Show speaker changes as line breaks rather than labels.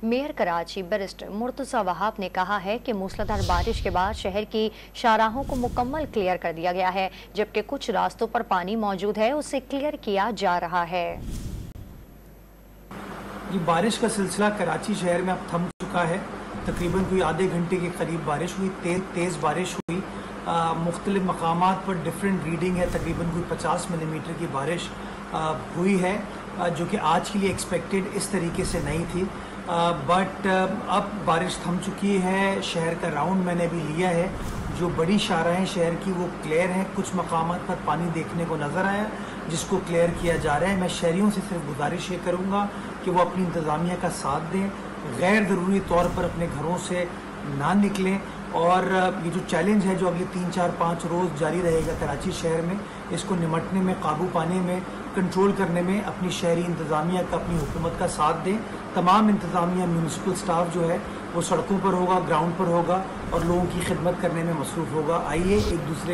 Mayor Karachi barrister Murtaza Wahab ने कहा है कि मूसलाधार बारिश के बाद शहर की शाहराहों को मुकम्मल क्लियर कर दिया गया है, जबकि कुछ रास्तों पर पानी मौजूद है, उसे क्लियर किया जा रहा है।
ये बारिश का सिलसिला कराची शहर में अब थम चुका है। तकरीबन कोई आधे घंटे के करीब बारिश हुई, तेज़ बारिश हुई। मुख्तलिफ मकामात पर डिफरेंट रीडिंग है। तकरीबन कोई 50 मिलीमीटर की बारिश हुई है, जो कि आज के लिए एक्सपेक्टेड इस तरीके से नहीं थी। बट अब बारिश थम चुकी है। शहर का राउंड मैंने भी लिया है। जो बड़ी शाहराहें शहर की वो क्लियर हैं। कुछ मकामात पर पानी देखने को नज़र आया, जिसको क्लियर किया जा रहा है। मैं शहरियों से सिर्फ गुजारिश ये करूँगा कि वो अपनी इंतज़ामिया का साथ दें, गैर ज़रूरी तौर पर अपने घरों से ना निकलें। और ये जो चैलेंज है जो अगले 3, 4, 5 रोज़ जारी रहेगा कराची शहर में, इसको निमटने में, काबू पाने में, कंट्रोल करने में अपनी शहरी इंतज़ामिया का, अपनी हुकूमत का साथ दें। तमाम इंतज़ामिया, म्यूनसिपल स्टाफ जो है वो सड़कों पर होगा, ग्राउंड पर होगा और लोगों की खिदमत करने में मसरूफ़ होगा। आइए एक दूसरे